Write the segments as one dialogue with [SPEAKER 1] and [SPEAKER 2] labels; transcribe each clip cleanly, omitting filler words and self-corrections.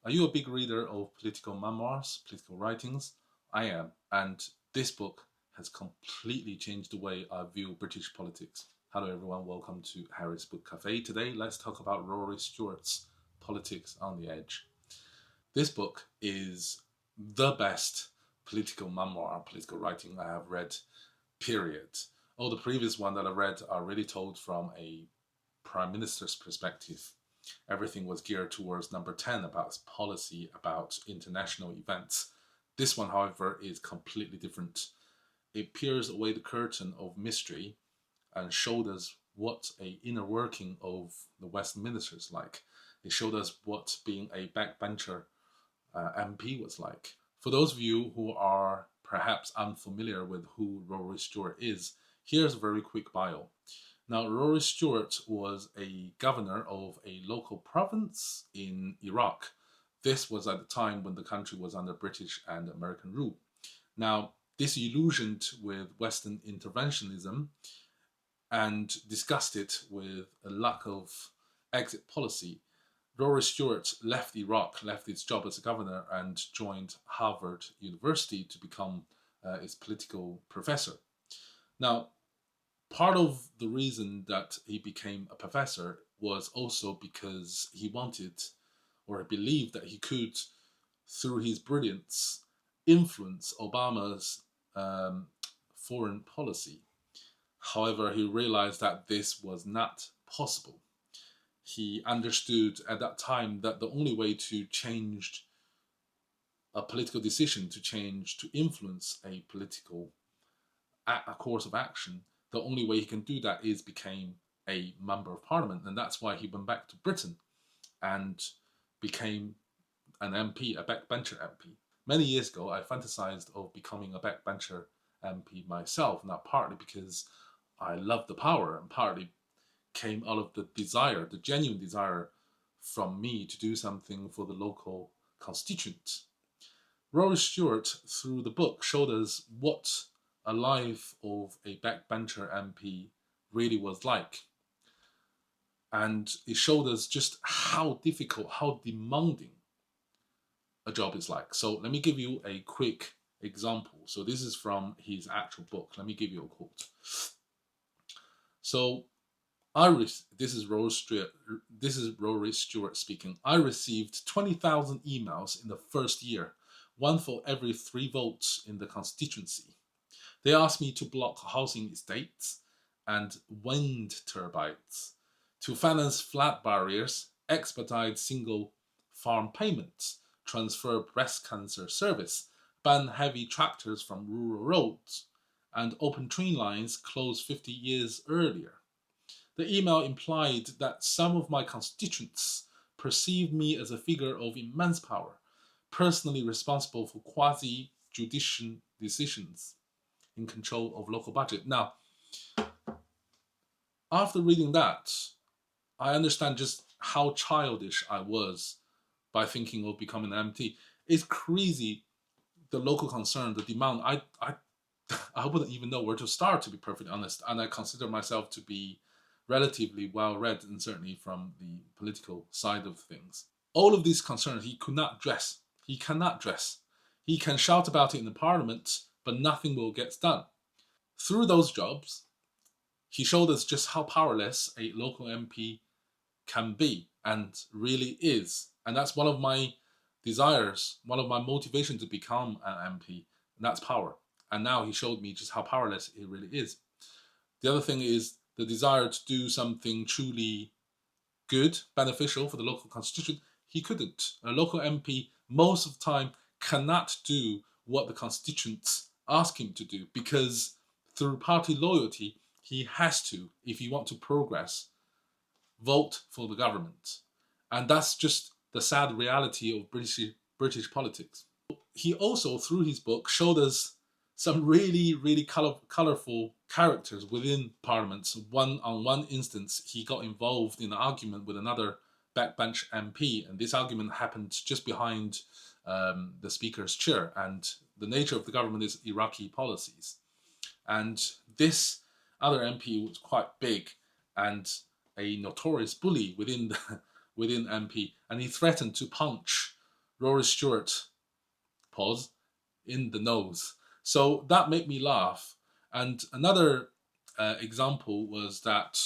[SPEAKER 1] Are you a big reader of political memoirs, political writings? I am, and this book has completely changed the way I view British politics. Hello, everyone. Welcome to Harry's Book Cafe. Today, let's talk about Rory Stewart's Politics on the Edge. This book is the best political memoir, political writing I have read, period. All the previous ones that I read are really told from a prime minister's perspective. Everything was geared towards number 10 about policy, about international events. This one, however, is completely different. It peels away the curtain of mystery and showed us what a inner working of the Westminster is like. It showed us what being a backbencher MP was like. For those of you who are perhaps unfamiliar with who Rory Stewart is, here's a very quick bio. Now, Rory Stewart was a governor of a local province in Iraq. This was at the time when the country was under British and American rule. Now, disillusioned with Western interventionism and disgusted with a lack of exit policy, Rory Stewart left Iraq, left his job as a governor, and joined Harvard University to become its political professor. Now, part of the reason that he became a professor was also because he wanted or believed that he could, through his brilliance, influence Obama's foreign policy. However, he realized that this was not possible. He understood at that time that the only way to change a political decision, to influence a political a course of action, the only way he can do that is become a member of parliament. And that's why he went back to Britain and became an MP, a backbencher MP. Many years ago, I fantasized of becoming a backbencher MP myself, not partly because I loved the power, and partly came out of the desire, the genuine desire from me to do something for the local constituent. Rory Stewart, through the book, showed us what a life of a backbencher MP really was like. And it showed us just how difficult, how demanding a job is like. So let me give you a quick example. So this is from his actual book. Let me give you a quote. So this is Rory Stewart speaking. I received 20,000 emails in the first year, one for every 3 votes in the constituency. They asked me to block housing estates and wind turbines, to finance flood barriers, expedite single farm payments, transfer breast cancer service, ban heavy tractors from rural roads, and open train lines closed 50 years earlier. The email implied that some of my constituents perceived me as a figure of immense power, personally responsible for quasi-judicial decisions in control of local budget. Now, after reading that, I understand just how childish I was by thinking of becoming an MT. It's crazy, the local concern, the demand. I wouldn't even know where to start, to be perfectly honest. And I consider myself to be relatively well-read, and certainly from the political side of things. All of these concerns he could not address. He cannot address. He can shout about it in the parliament, but nothing will get done. Through those jobs, he showed us just how powerless a local MP can be and really is. And that's one of my desires, one of my motivations to become an MP, and that's power. And now he showed me just how powerless it really is. The other thing is the desire to do something truly good, beneficial for the local constitution. He couldn't. A local MP, most of the time, cannot do what the constituents ask him to do, because through party loyalty, he has to, if he wants to progress, vote for the government. And that's just the sad reality of British politics. He also, through his book, showed us some really, really colourful characters within Parliament. On one instance, he got involved in an argument with another backbench MP, and this argument happened just behind the Speaker's chair. And the nature of the government is Iraqi policies. And this other MP was quite big and a notorious bully within MP, and he threatened to punch Rory Stewart, pause, in the nose. So that made me laugh. And another example was that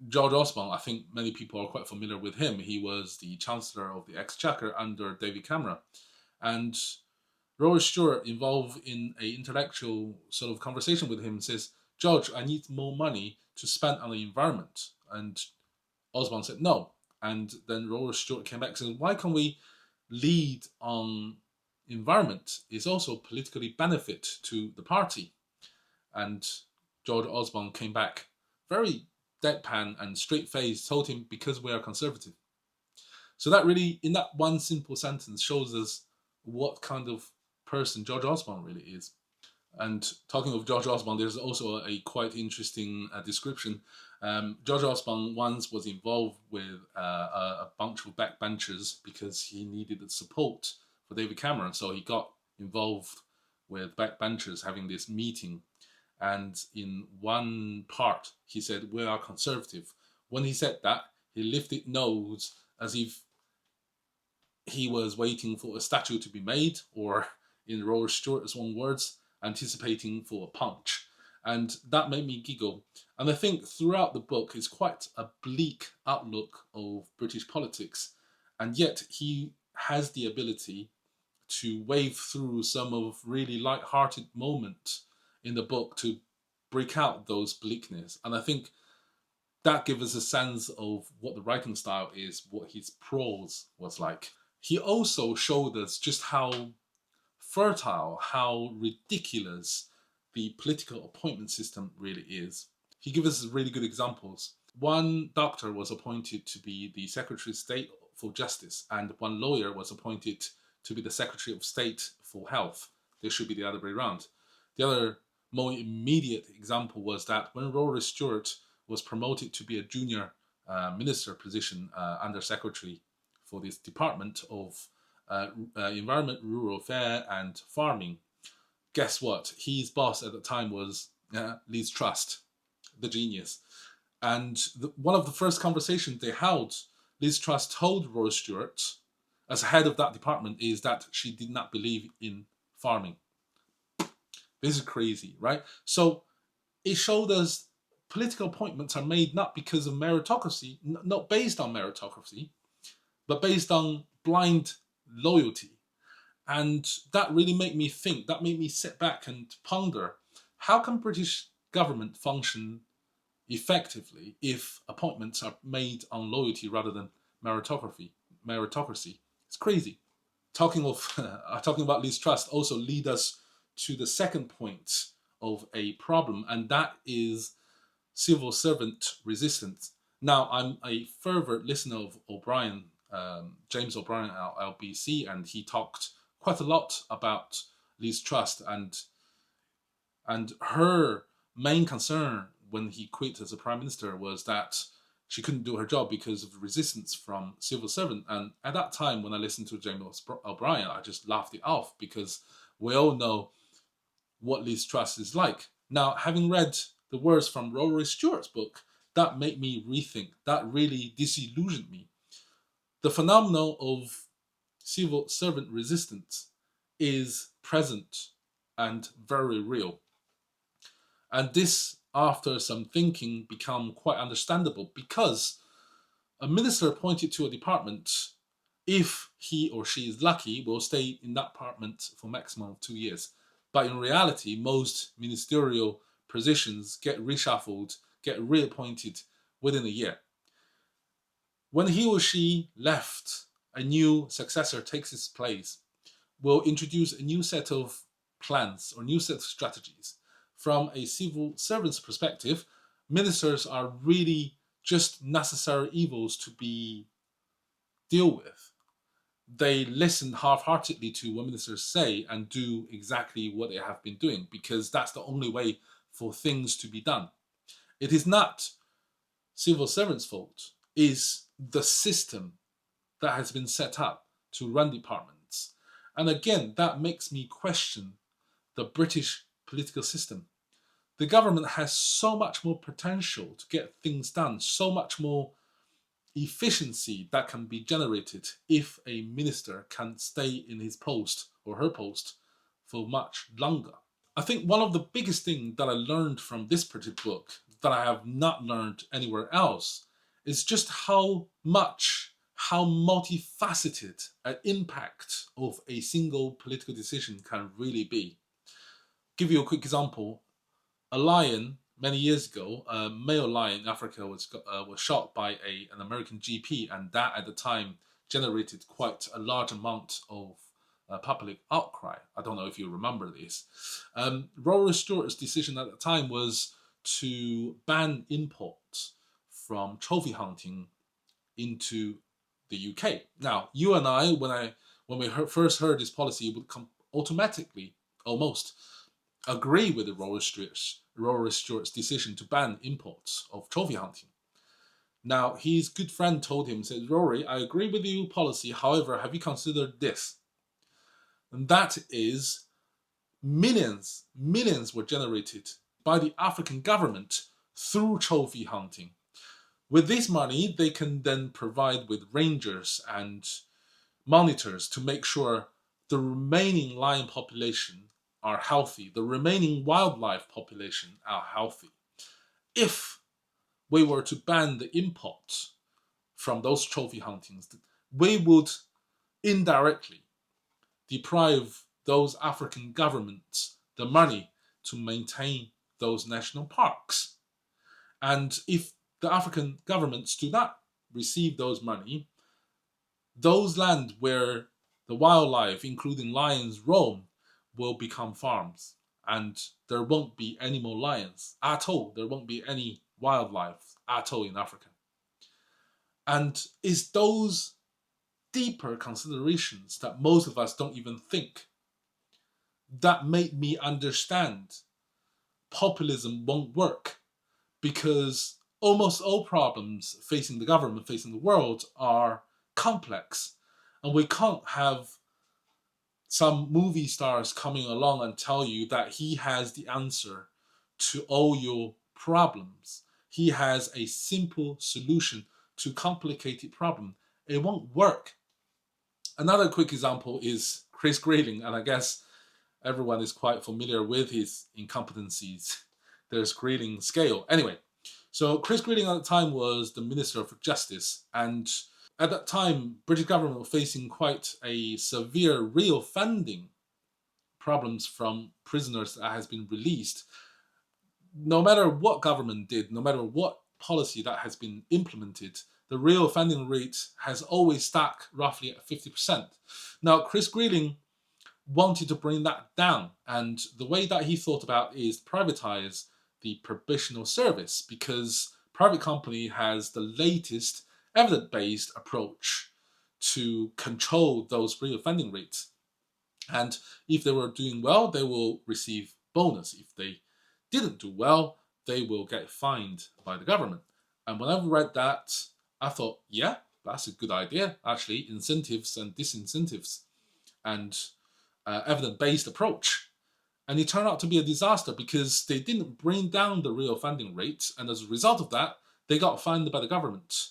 [SPEAKER 1] George Osborne, I think many people are quite familiar with him. He was the Chancellor of the Exchequer under David Cameron. And Rory Stewart, involved in an intellectual sort of conversation with him, says, George, I need more money to spend on the environment. And Osborne said no. And then Rory Stewart came back and said, why can't we lead on environment? It's also politically benefit to the party. And George Osborne came back very deadpan and straight faced, told him, because we are conservative. So that really, in that one simple sentence, shows us what kind of person George Osborne really is. And talking of George Osborne, there's also a quite interesting description. George Osborne once was involved with a bunch of backbenchers because he needed support for David Cameron. So he got involved with backbenchers having this meeting. And in one part, he said, we are conservative. When he said that, he lifted nose as if he was waiting for a statue to be made, or in Rory Stewart's own words, anticipating for a punch. And that made me giggle. And I think throughout the book is quite a bleak outlook of British politics. And yet he has the ability to wave through some of really light-hearted moments in the book to break out those bleakness. And I think that gives us a sense of what the writing style is, what his prose was like. He also showed us just how fertile, how ridiculous the political appointment system really is. He gives us really good examples. One doctor was appointed to be the Secretary of State for Justice, and one lawyer was appointed to be the Secretary of State for Health. There should be the other way around. The other more immediate example was that when Rory Stewart was promoted to be a junior minister position under Secretary for this Department of Environment, Rural Affairs and Farming, guess what? His boss at the time was Liz Truss, the genius. And one of the first conversations they held, Liz Truss told Rory Stewart, as head of that department, is that she did not believe in farming. This is crazy, right? So it showed us political appointments are made not because of meritocracy, not based on meritocracy, but based on blind loyalty. And that really made me think, that made me sit back and ponder, how can British government function effectively if appointments are made on loyalty rather than meritocracy? It's crazy. Talking about Liz Truss also lead us to the second point of a problem, and that is civil servant resistance. Now, I'm a fervent listener of O'Brien, James O'Brien at LBC, and he talked quite a lot about Liz Truss and her main concern when he quit as a prime minister was that she couldn't do her job because of resistance from civil servant. And at that time, when I listened to James O'Brien, I just laughed it off because we all know what Liz Truss is like. Now, having read the words from Rory Stewart's book, that made me rethink. That really disillusioned me. The phenomenon of civil servant resistance is present and very real. And this, after some thinking, become quite understandable because a minister appointed to a department, if he or she is lucky, will stay in that department for maximum of 2 years. But in reality, most ministerial positions get reshuffled, get reappointed within a year. When he or she left, a new successor takes his place, will introduce a new set of plans or new set of strategies. From a civil servant's perspective, ministers are really just necessary evils to be dealt with. They listen half-heartedly to what ministers say and do exactly what they have been doing because that's the only way for things to be done. It is not civil servants' fault. It is the system that has been set up to run departments. And again, that makes me question the British political system. The government has so much more potential to get things done, so much more efficiency that can be generated if a minister can stay in his post or her post for much longer. I think one of the biggest things that I learned from this particular book that I have not learned anywhere else is just how multifaceted an impact of a single political decision can really be. Give you a quick example. A lion, many years ago, a male lion in Africa was shot by an American GP, and that at the time generated quite a large amount of public outcry. I don't know if you remember this. Rory Stewart's decision at the time was to ban imports from trophy hunting into the UK. Now, you and I, when we first heard this policy, would automatically almost agree with the Rory Stewart's decision to ban imports of trophy hunting. Now, his good friend told him, said, Rory, I agree with your policy, however, have you considered this? And that is millions were generated by the African government through trophy hunting. With this money, they can then provide with rangers and monitors to make sure the remaining lion population are healthy, the remaining wildlife population are healthy. If we were to ban the import from those trophy huntings, we would indirectly deprive those African governments the money to maintain those national parks. And if the African governments do not receive those money, those land where the wildlife, including lions, roam, will become farms. And there won't be any more lions at all. There won't be any wildlife at all in Africa. And it's those deeper considerations that most of us don't even think that made me understand populism won't work, because almost all problems facing the government, facing the world, are complex. And we can't have some movie stars coming along and tell you that he has the answer to all your problems. He has a simple solution to complicated problem. It won't work. Another quick example is Chris Grayling, and I guess everyone is quite familiar with his incompetencies. There's Grayling scale. Anyway, so Chris Grayling at the time was the Minister for Justice, and at that time, British government were facing quite a severe reoffending problems from prisoners that has been released. No matter what government did, no matter what policy that has been implemented, the reoffending rate has always stuck roughly at 50%. Now, Chris Grayling wanted to bring that down, and the way that he thought about is privatize the probational service, because private company has the latest evidence-based approach to control those reoffending rates. And if they were doing well, they will receive bonus. If they didn't do well, they will get fined by the government. And when I read that, I thought, yeah, that's a good idea. Actually, incentives and disincentives and evidence-based approach. And it turned out to be a disaster, because they didn't bring down the reoffending rate. And as a result of that, they got fined by the government.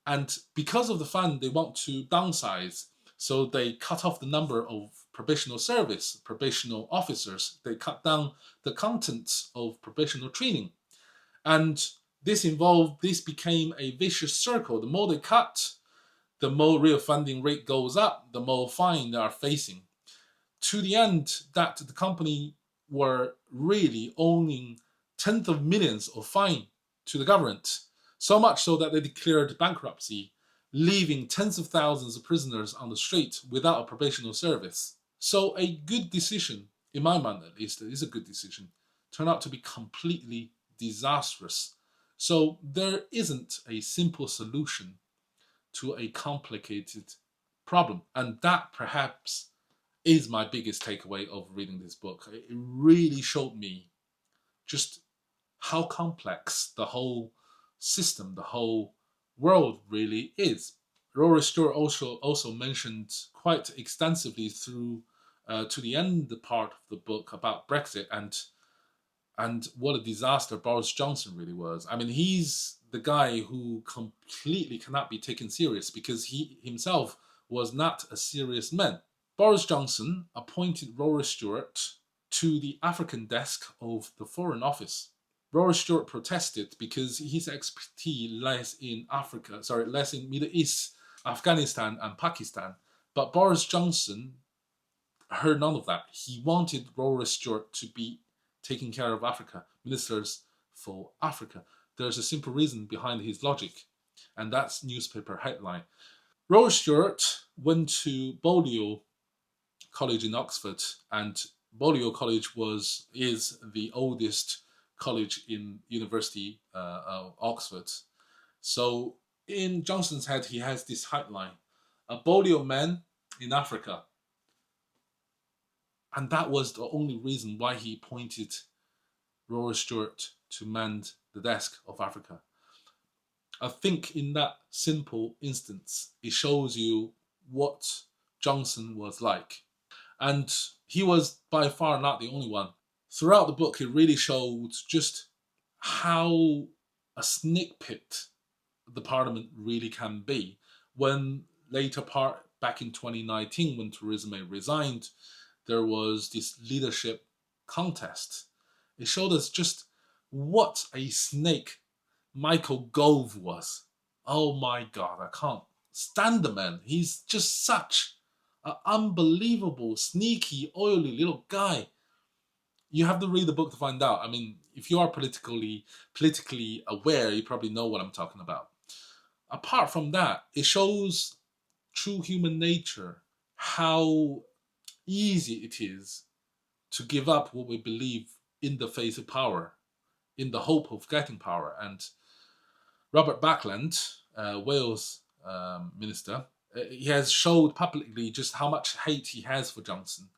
[SPEAKER 1] And because of the fund, they want to downsize. So they cut off the number of probational service, probational officers. They cut down the content of probational training. And this became a vicious circle. The more they cut, the more reoffending rate goes up, the more fine they are facing. To the end that the company were really owning tens of millions of fine to the government. So much so that they declared bankruptcy, leaving tens of thousands of prisoners on the street without a probational service. So a good decision, in my mind at least, it is a good decision, turned out to be completely disastrous. So there isn't a simple solution to a complicated problem. And that perhaps is my biggest takeaway of reading this book. It really showed me just how complex the whole system, the whole world really is. Rory Stewart also mentioned quite extensively through to the end part of the book about Brexit, and and what a disaster Boris Johnson really was. I mean, he's the guy who completely cannot be taken serious because he himself was not a serious man. Boris Johnson appointed Rory Stewart to the African desk of the Foreign Office. Rory Stewart protested because his expertise lies in less in Middle East, Afghanistan, and Pakistan. But Boris Johnson heard none of that. He wanted Rory Stewart to be taking care of Africa, ministers for Africa. There's a simple reason behind his logic, and that's newspaper headline. Rory Stewart went to Balliol College in Oxford, and Balliol College is the oldest college in University of Oxford. So in Johnson's head, he has this headline: a Balliol man in Africa. And that was the only reason why he appointed Rory Stewart to man the desk of Africa. I think in that simple instance, it shows you what Johnson was like. And he was by far not the only one. Throughout the book, it really showed just how a snake pit the parliament really can be. When back in 2019, when Theresa May resigned, there was this leadership contest. It showed us just what a snake Michael Gove was. Oh my God, I can't stand the man. He's just such an unbelievable, sneaky, oily little guy. You have to read the book to find out. I mean, if you are politically aware, you probably know what I'm talking about. Apart from that, it shows true human nature, how easy it is to give up what we believe in the face of power, in the hope of getting power. And Robert Bacland, Wales minister, he has showed publicly just how much hate he has for Johnson.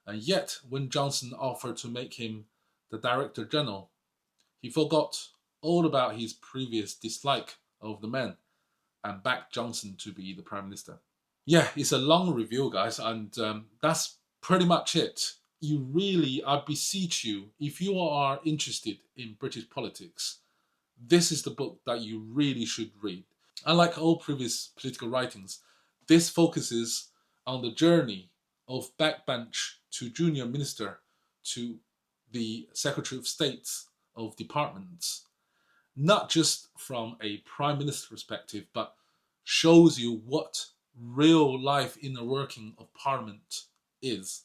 [SPEAKER 1] And yet, when Johnson offered to make him the Director General, he forgot all about his previous dislike of the man and backed Johnson to be the Prime Minister. Yeah, it's a long review, guys, and that's pretty much it. I beseech you, if you are interested in British politics, this is the book that you really should read. Unlike all previous political writings, this focuses on the journey of backbench to junior minister to the Secretary of State of departments, not just from a Prime Minister perspective, but shows you what real life inner working of Parliament is.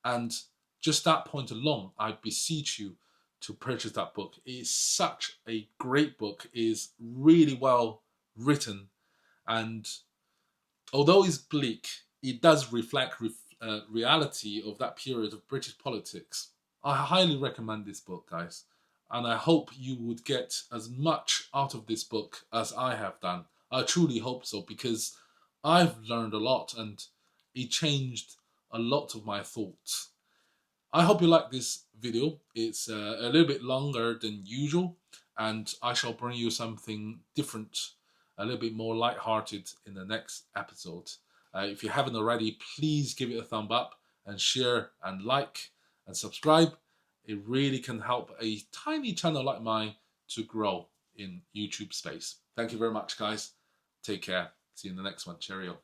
[SPEAKER 1] And just that point alone, I beseech you to purchase that book. It is such a great book. It is really well written, and although it's bleak, it does reflect reality of that period of British politics. I highly recommend this book, guys, and I hope you would get as much out of this book as I have done. I truly hope so, because I've learned a lot and it changed a lot of my thoughts. I hope you like this video. It's a little bit longer than usual, and I shall bring you something different, a little bit more light-hearted in the next episode. If you haven't already, please give it a thumb up and share and like and subscribe. It really can help a tiny channel like mine to grow in YouTube space. Thank you very much, guys. Take care. See you in the next one. Cheerio.